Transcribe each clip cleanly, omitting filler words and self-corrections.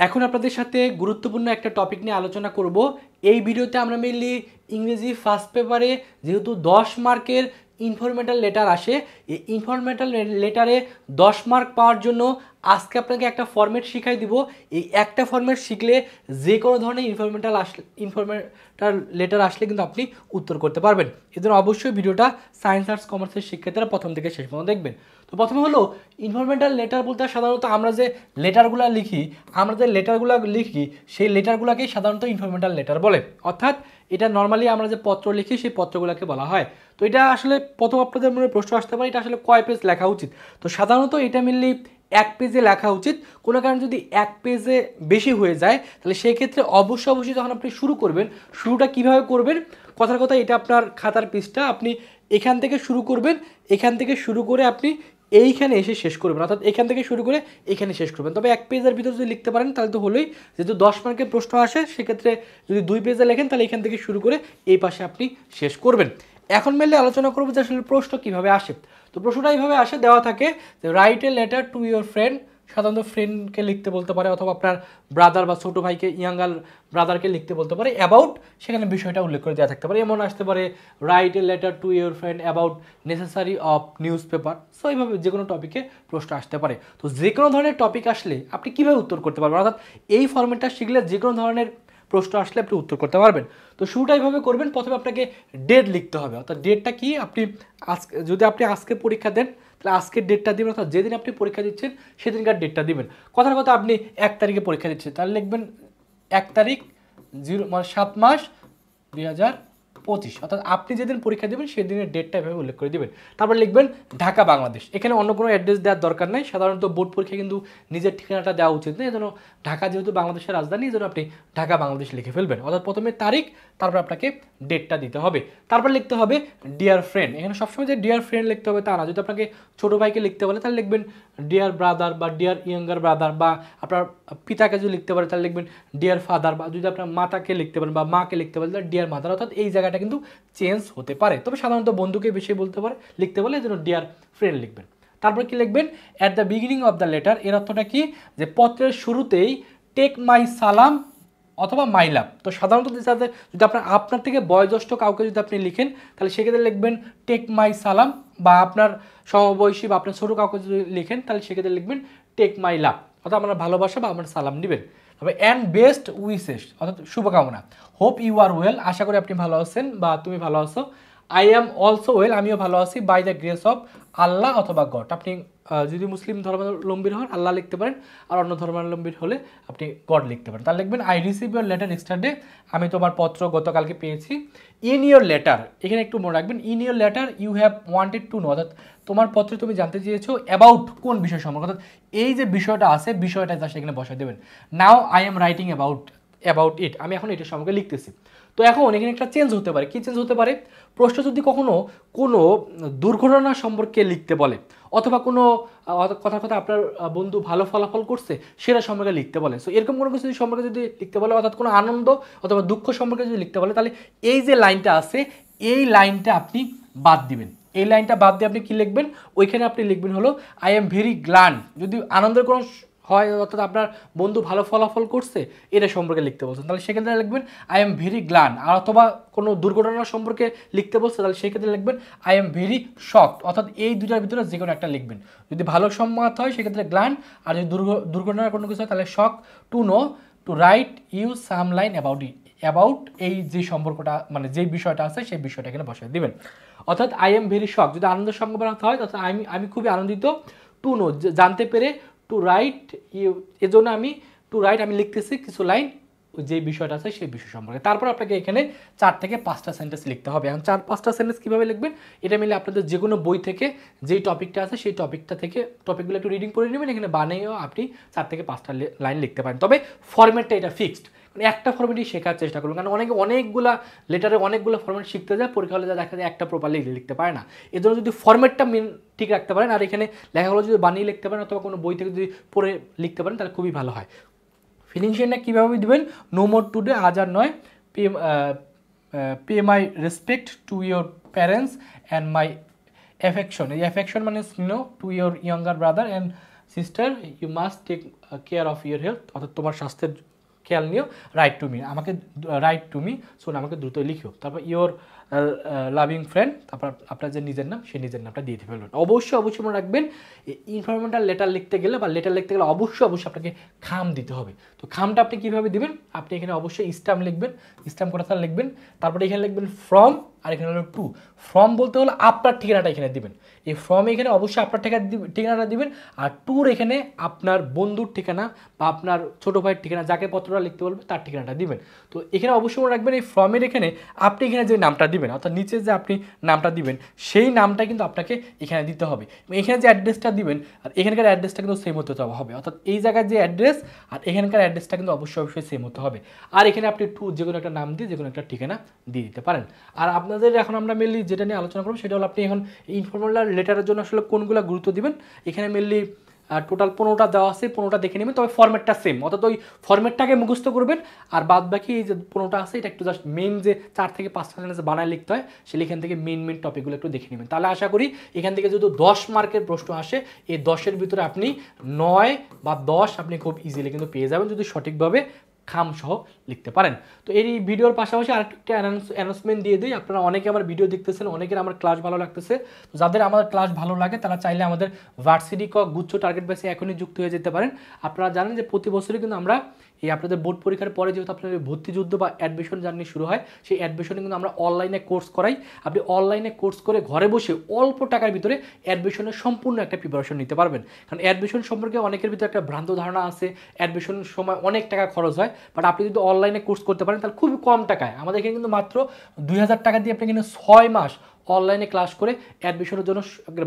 এখন আপনাদের সাথে গুরুত্বপূর্ণ একটা টপিক নিয়ে আলোচনা করব। এই ভিডিওতে আমরা মেনলি ইংরেজি ফার্স্ট পেপারে যেহেতু 10 মার্কের ইনফরমেটাল লেটার আসে, এই ইনফরমেটাল লেটারে 10 মার্ক পাওয়ার জন্য আজকে আপনাকে একটা ফরম্যাট শিখাই দিব। এই একটা ফরম্যাট শিখলে যে কোনো ধরনের ইনফরমেটাল লেটার আসলে কিন্তু আপনি উত্তর করতে পারবেন। এজন্য অবশ্যই ভিডিওটা সায়েন্স আর্টস কমার্সের শিক্ষার্থীরা প্রথম থেকে শেষ পর্যন্ত দেখবেন। তো প্রথমে হলো ইনফরমেটাল লেটার বলতে সাধারণত আমরা যে লেটারগুলো লিখি সেই লেটারগুলোকেই সাধারণত ইনফরমেটাল লেটার বলে। অর্থাৎ এটা নর্মালি আমরা যে পত্র লিখি সেই পত্রগুলোকে বলা হয়। তো এটা আসলে প্রথম আপনাদের মনে প্রশ্ন আসতে পারে এটা আসলে কয় পেজ লেখা উচিত। তো সাধারণত এটা মেনলি 1 পেজে লেখা উচিত। কোনো কারণে যদি 1 পেজে বেশি হয়ে যায় তাহলে সেই ক্ষেত্রে অবশ্যই যখন আপনি শুরু করবেন, শুরুটা কিভাবে করবেন, কথার কথা এটা আপনার খাতার পেজটা আপনি এখান থেকে শুরু করবেন, এখান থেকে শুরু করে আপনি এইখানে এসে শেষ করবেন, অর্থাৎ এখান থেকে শুরু করে এখানে শেষ করবেন। তবে 1 পেজের ভিতরে যদি লিখতে পারেন তাহলে তো হলোই, যেহেতু 10 মার্কের প্রশ্ন আসে সেক্ষেত্রে যদি 2 পেজে লেখেন তাহলে এখান থেকে শুরু করে এই পাশে আপনি শেষ করবেন। এখন মেনলি আলোচনা করবো যে আসলে প্রশ্ন কীভাবে আসে। তো প্রশ্নটা এইভাবে আসে, দেওয়া থাকে যে write a letter to your friend, সাধারণত ফ্রেন্ডকে লিখতে বলতে পারে অথবা আপনার ব্রাদার বা ছোটো ভাইকে ইয়াঙ্গার ব্রাদারকে লিখতে বলতে পারে, অ্যাবাউট সেখানে বিষয়টা উল্লেখ করে দেওয়া থাকতে পারে। এমন আসতে পারে write a letter to your friend about necessary of news paper. So এইভাবে যে কোনো টপিকে প্রশ্ন আসতে পারে। তো যে কোনো ধরনের টপিক আসলে আপনি কীভাবে উত্তর করতে পারবেন, অর্থাৎ এই ফর্মেটটা শিখলে যে কোনো ধরনের প্রশ্ন আসলে আপনি উত্তর করতে পারবেন। তো শুরুটা এইভাবে করবেন, প্রথমে আপনাকে ডেট লিখতে হবে। অর্থাৎ ডেটটা কি, আপনি আজকে যদি আপনি আজকে পরীক্ষা দেন তাহলে আজকের ডেটটা দিবেন, অর্থাৎ যেদিন আপনি পরীক্ষা দিচ্ছেন সেদিনকার ডেটটা দিবেন। কথার কথা আপনি 1 তারিখে পরীক্ষা দিচ্ছেন তাহলে লিখবেন 1 তারিখ 7 মাস 2025, অর্থাৎ আপনি যেদিন পরীক্ষা দেবেন সেদিনের ডেটটা এভাবে উল্লেখ করে দেবেন। তারপর লিখবেন ঢাকা বাংলাদেশ। এখানে অন্য কোনো অ্যাড্রেস দেওয়ার দরকার নেই, সাধারণত বোর্ড পরীক্ষা কিন্তু নিজের ঠিকানাটা দেওয়া উচিত না, এজন্য ঢাকা যেহেতু বাংলাদেশের রাজধানী এজন্য আপনি ঢাকা বাংলাদেশ লিখে ফেলবেন। অর্থাৎ প্রথমে তারিখ, তারপর আপনাকে ডেটটা দিতে হবে। তারপর লিখতে হবে ডিয়ার ফ্রেন্ড। এখানে সবসময় যে ডিয়ার ফ্রেন্ড লিখতে হবে তা না, যদি আপনাকে ছোটো ভাইকে লিখতে বলে তাহলে লিখবেন ডিয়ার ব্রাদার বা ডিয়ার ইয়াঙ্গার ব্রাদার, বা আপনার পিতাকে যদি লিখতে পারে তাহলে লিখবেন ডিয়ার ফাদার, বা যদি আপনার মাতাকে লিখতে পারেন বা মাকে লিখতে পারেন তাহলে ডিয়ার মাদার। অর্থাৎ এই জায়গাটা কিন্তু চেঞ্জ হতে পারে, তবে সাধারণত বন্ধুকে বেশি লিখতে বলে এই জন্য ডিয়ার ফ্রেন্ড লিখবেন। তারপর কি লিখবেন at the beginning of the letter. এর অর্থটা কি, যে পত্রের শুরুতেই টেক মাই সালাম অথবা মাই লাভ। তো সাধারণত যদি আপনার থেকে বয়োজ্যেষ্ঠ কাউকে যদি আপনি লিখেন তাহলে সেক্ষেত্রে লিখবেন টেক মাই সালাম, বা আপনার সমবয়সী বা আপনার ছোটো কাউকে যদি লিখেন তাহলে সেক্ষেত্রে লিখবেন টেক মাই লাভ, অর্থাৎ আপনার ভালোবাসা বা আপনার সালাম নেবেন। তবে অ্যান্ড বেস্ট উইসেস, অর্থাৎ শুভকামনা। হোপ ইউ আর ওয়েল, আশা করি আপনি ভালো আছেন বা তুমি ভালো আছো। আই অ্যাম অলসো ওয়েল, আমিও ভালো আছি। বাই দ্য গ্রেস অফ আল্লাহ অথবা গড। আপনি যদি মুসলিম ধর্মাবলম্বীর হন আল্লাহ লিখতে পারেন, আর অন্য ধর্মাবলম্বীর হলে আপনি গড লিখতে পারেন। তাহলে লিখবেন আই রিসিভ ইউর লেটার ইস্টারডে, আমি তোমার পত্র গতকালকে পেয়েছি। ইন ইউর লেটার, এখানে একটু মনে রাখবেন in your letter you have wanted to know, অর্থাৎ তোমার পত্রে তুমি জানতে চেয়েছো অ্যাবাউট কোন বিষয় সম্পর্কে, অর্থাৎ এই যে বিষয়টা আছে বিষয়টা যা সেখানে বসায় দেবেন। Now I am writing about it, আমি এখন এটার সম্পর্কে লিখতেছি। তো এখন এখানে একটা চেঞ্জ হতে পারে। কি চেঞ্জ হতে পারে, প্রশ্ন যদি কখনো কোনো দুর্ঘটনা সম্পর্কে লিখতে বলে, অথবা কোনো কথার কথা আপনার বন্ধু ভালো ফলাফল করছে সেটা সম্পর্কে লিখতে বলে, সো এরকম কোনো কিছু সম্পর্কে যদি লিখতে বলে, অর্থাৎ কোনো আনন্দ অথবা দুঃখ সম্পর্কে যদি লিখতে বলে তাহলে এই যে লাইনটা আছে এই লাইনটা আপনি বাদ দিবেন। এই লাইনটা বাদ দিয়ে আপনি কি লিখবেন, ওইখানে আপনি লিখবেন হলো আই এম ভেরি গ্ল্যাড। যদি আনন্দের কোনো হয়, অর্থাৎ আপনার বন্ধু ভালো ফলাফল করছে এটা সম্পর্কে লিখতে বলছেন তাহলে সেক্ষেত্রে লিখবেন আই এম ভেরি গ্ল্যাড। আর অথবা কোনো দুর্ঘটনা সম্পর্কে লিখতে বলছে তাহলে সেক্ষেত্রে লিখবেন আই এম ভেরি শকড। অর্থাৎ এই দুটার ভিতরে যে কোনো একটা লিখবেন। যদি ভালো সম্মত হয় সেক্ষেত্রে গ্ল্যাড, আর যদি দুর্ঘটনার কোনো কিছু হয় তাহলে shock to know to write you some line about এই যে সম্পর্কটা মানে যে বিষয়টা আছে সেই বিষয়টা এখানে বসায় দিবেন। অর্থাৎ আই এম ভেরি শক যদি আনন্দের সংজ্ঞা হয়, অর্থাৎ আমি খুবই আনন্দিত। টু নো জানতে পেরে, টু রাইট ইউ এজন্য আমি লিখতেছি কিছু লাইন যে বিষয়টা আছে সেই বিষয় সম্পর্কে। তারপর আপনাকে এখানে 4 থেকে 5টা সেন্টেন্স লিখতে হবে। এখন 4-5টা সেন্টেন্স কীভাবে লিখবেন, এটা মিলে আপনাদের যে কোনো বই থেকে যেই টপিকটা আছে সেই টপিকগুলো একটু রিডিং করে নেবেন, এখানে বানিয়েও আপনি 4 থেকে 5টা লাইন লিখতে পারেন। তবে ফরম্যাটটা এটা ফিক্সড, মানে একটা ফরম্যাটই শেখার চেষ্টা করুন, কারণ অনেকগুলা লেটারে অনেকগুলো ফরম্যাট শিখতে যায়, পরীক্ষা হলে যা দেখা যায় একটা প্রপারলি লিখতে পারে না। এর জন্য যদি ফরম্যাটটা ঠিক রাখতে পারেন আর এখানে লেখাগুলো যদি বানিয়ে লিখতে পারেন অথবা কোনো বই থেকে যদি পড়ে লিখতে পারেন তাহলে খুবই ভালো হয়। ফিনিশিংটা কীভাবে দেবেন, নো মোর টুডে, আজ আর নয়। Pay my respect to your parents and my affection. এই অ্যাফেকশন মানে স্নেহ, to your younger brother and sister you must take care of your health, অর্থাৎ তোমার স্বাস্থ্যের খেয়াল নিও, রাইট টু মি, আমাকে রাইট টু মি, শোন আমাকে দ্রুত লিখো। তারপর ইওর লাভিং ফ্রেন্ড, তারপর আপনার যে নিজের নাম সেই নিজের নামটা দিয়ে ফেলবেন। অবশ্যই মনে রাখবেন ইনফরমেন্টাল লেটার লিখতে গেলে বা লেটার লিখতে গেলে অবশ্যই আপনাকে খাম দিতে হবে। তো খামটা আপনি কীভাবে দেবেন, আপনি এখানে অবশ্যই স্ট্যাম্প লিখবেন, স্ট্যাম্প কথা লিখবেন, তারপরে এখানে লিখবেন ফ্রম, আর এখানে হলো টু। ফ্রম বলতে হলো আপনার ঠিকানাটা এখানে দিবেন, এই ফ্রম এখানে অবশ্যই আপনার ঠিকানাটা দিবেন, আর ট্যুর এখানে আপনার বন্ধুর ঠিকানা বা আপনার ছোটো ভাইয়ের ঠিকানা, যাকে পত্রটা লিখতে বলবে তার ঠিকানাটা দিবেন। তো এখানে অবশ্যই মনে রাখবেন এই ফর্মের এখানে আপনি এখানে যে নামটা দিবেন, অর্থাৎ নিচে যে আপনি নামটা দিবেন সেই নামটা কিন্তু আপনাকে এখানে দিতে হবে। এখানে যে অ্যাড্রেসটা দিবেন আর এখানকার অ্যাড্রেসটা কিন্তু সেম হতে হবে, অর্থাৎ এই জায়গার যে অ্যাড্রেস আর এখানকার অ্যাড্রেসটা কিন্তু অবশ্যই সেম হতে হবে। আর এখানে আপনি যে কোনো একটা নাম দিয়ে যে কোনো একটা ঠিকানা দিয়ে দিতে পারেন। আর আপনাদের এখন আমরা মেনলি যেটা নিয়ে আলোচনা করবো সেটা হলো আপনি এখন ইনফর্মাল লেটারের জন্য আসলে কোনগুলো গুরুত্ব দিবেন। এখানে মেনলি টোটাল 15টা দেওয়া আছে, 15টা দেখে নেবেন, তবে ফরম্যাটটা সেম, অর্থাৎ ওই ফরম্যাটটাকে মুখস্থ করবেন। আর বাদ বাকি এই যে 15টা আছে এটা একটু জাস্ট মেন যে 4 থেকে 5টা সেন্টেন্স বানায় লিখতে হয় সেখান থেকে মেন টপিকগুলো একটু দেখে নেবেন। তাহলে আশা করি এখান থেকে যদি 10 মার্কের প্রশ্ন আসে এই 10-এর ভিতরে আপনি 9 বা 10 আপনি খুব ইজিলি কিন্তু পেয়ে যাবেন যদি সঠিকভাবে খাম সহ লিখতে পারেন। তো এই ভিডিওর পাশাপাশি আরেকটা অ্যানাউন্সমেন্ট দিয়ে দিই, আপনারা অনেকে আমার ভিডিও দেখতেছেন, অনেকের আমার ক্লাস ভালো লাগতেছে। তো যাদের আমাদের ক্লাস ভালো লাগে তারা চাইলে আমাদের ভার্সিটি গুচ্ছ টার্গেট বেসে এখনই যুক্ত হয়ে যেতে পারেন। আপনারা জানেন যে প্রতি বছরই কিন্তু আমরা এই আপনাদের বোর্ড পরীক্ষার পরে যেহেতু আপনাদের ভর্তি যুদ্ধ বা অ্যাডমিশন জার্নি শুরু হয়, সেই অ্যাডমিশনে কিন্তু আমরা অনলাইনে কোর্স করাই। আপনি অনলাইনে কোর্স করে ঘরে বসে অল্প টাকার ভিতরে অ্যাডমিশনের সম্পূর্ণ একটা প্রিপারেশন নিতে পারবেন। কারণ অ্যাডমিশন সম্পর্কে অনেকের ভিতরে একটা ভ্রান্ত ধারণা আছে, অ্যাডমিশনের সময় অনেক টাকা খরচ হয়, বাট আপনি যদি অনলাইনে কোর্স করতে পারেন তাহলে খুবই কম টাকায়, আমাদের এখানে কিন্তু মাত্র 2000 টাকা দিয়ে আপনি কিন্তু 6 মাস অনলাইনে ক্লাস করে অ্যাডমিশনের জন্য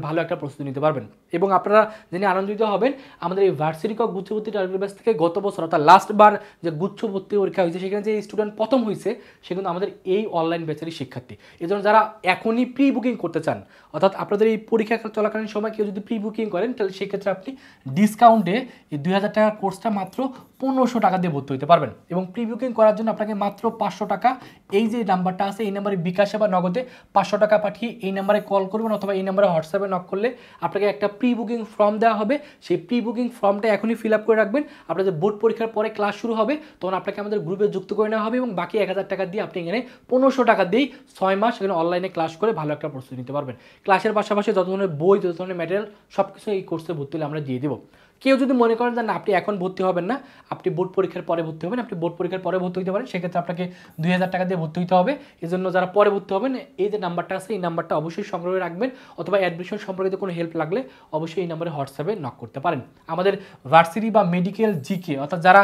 ভালো একটা প্রস্তুতি নিতে পারবেন। এবং আপনারা জেনে আনন্দিত হবেন আমাদের এই ভার্সিটি গুচ্ছ ভর্তি টার্গেট ব্যাচ থেকে গত বছর অর্থাৎ লাস্টবার যে গুচ্ছ ভর্তি পরীক্ষা হয়েছে সেখানে যে স্টুডেন্ট প্রথম হয়েছে সে কিন্তু আমাদের এই অনলাইন ব্যাচেরই শিক্ষার্থী। এই জন্য যারা এখনই প্রি বুকিং করতে চান, অর্থাৎ আপনাদের এই পরীক্ষা চলাকালীন সময় কেউ যদি প্রি বুকিং করেন তাহলে সেক্ষেত্রে আপনি ডিসকাউন্টে এই 2000 টাকার কোর্সটা মাত্র 1500 টাকা দিয়ে ভর্তি হতে পারবেন। এবং প্রি বুকিং করার জন্য আপনাকে মাত্র 500 টাকা, এই যে নাম্বারটা আছে এই নাম্বারে বিকাশে বা নগদে 500 টাকা পাঠিয়ে এই নাম্বারে কল করবেন অথবা এই নাম্বারে হোয়াটসঅ্যাপে নক করলে আপনাকে একটা প্রি বুকিং ফর্ম দেওয়া হবে। সেই প্রি বুকিং ফর্মটা এখনই ফিল আপ করে রাখবেন। আপনাদের বোর্ড পরীক্ষার পরে ক্লাস শুরু হবে তখন আপনাকে আমাদের গ্রুপে যুক্ত করে নেওয়া হবে এবং বাকি 1000 টাকা দিয়ে আপনি এখানে 1500 টাকা দিয়েই 6 মাস এখানে অনলাইনে ক্লাস করে ভালো একটা প্রস্তুতি নিতে পারবেন। ক্লাসের পাশাপাশি যত ধরনের বই, যত ধরনের ম্যাটেরিয়াল সব কিছু এই কোর্সে ভর্তি হলে আমরা দিয়ে দেবো। কেউ যদি মনে করেন যে না আপনি এখন ভর্তি হবেন না, আপনি বোর্ড পরীক্ষার পরে ভর্তি হবেন, আপনি বোর্ড পরীক্ষার পরে ভর্তি হতে পারেন, সেক্ষেত্রে আপনাকে 2000 টাকা দিয়ে ভর্তি হতে হবে। এই জন্য যারা পরে ভর্তি হবেন এই যে নাম্বারটা আছে এই নাম্বারটা অবশ্যই সংগ্রহে রাখবেন, অথবা অ্যাডমিশন সম্পর্কিত কোনো হেল্প লাগলে অবশ্যই এই নাম্বারে হোয়াটসঅ্যাপে নক করতে পারেন। আমাদের ভার্সিটি বা মেডিকেল জিকে অর্থাৎ যারা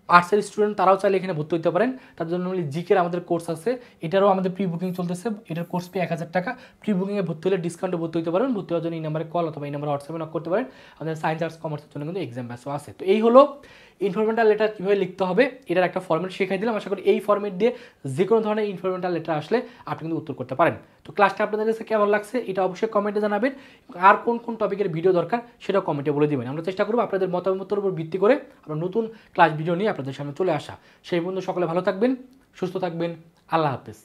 আর্টসের স্টুডেন্ট তারাও চাইলে এখানে ভর্তি হতে পারেন। তার জন্য জিকের আমাদের কোর্স আছে, এটারও আমাদের প্রি বুকিং চলতেছে, এটার কোর্স পে 1000 টাকা। প্রি বুকিংয়ে ভর্তি হলে ডিসকাউন্টে ভর্তি হতে পারেন। ভর্তি হওয়ার জন্য এই নাম্বারে কল অথবা এই নাম্বারে হোয়াটসঅ্যাপে নক করতে পারেন। আমাদের সায়েন্স আর্টস কমার্সের জন্য কিন্তু এক্সাম ব্যাচও আছে। তো এই হলো ইনফরমেন্টাল লেটার কীভাবে লিখতে হবে এটার একটা ফর্মেট শেখাই দিলাম। আশা করি এই ফর্মেট দিয়ে যে কোনো ধরনের ইনফরমেন্টাল লেটার আসলে আপনি কিন্তু উত্তর করতে পারেন। তো ক্লাসটা আপনাদের কাছে কেমন লাগছে এটা অবশ্যই কমেন্টে জানাবেন। আর কোন কোন টপিকের ভিডিও দরকার সেটাও কমেন্টে বলে দেবেন। আমরা চেষ্টা করবো আপনাদের মতামতের উপর ভিত্তি করে আমরা নতুন ক্লাস ভিডিও নিয়ে আপনাদের সামনে চলে আসা। সেই পর্যন্ত সকলে ভালো থাকবেন, সুস্থ থাকবেন, আল্লাহ হাফেজ।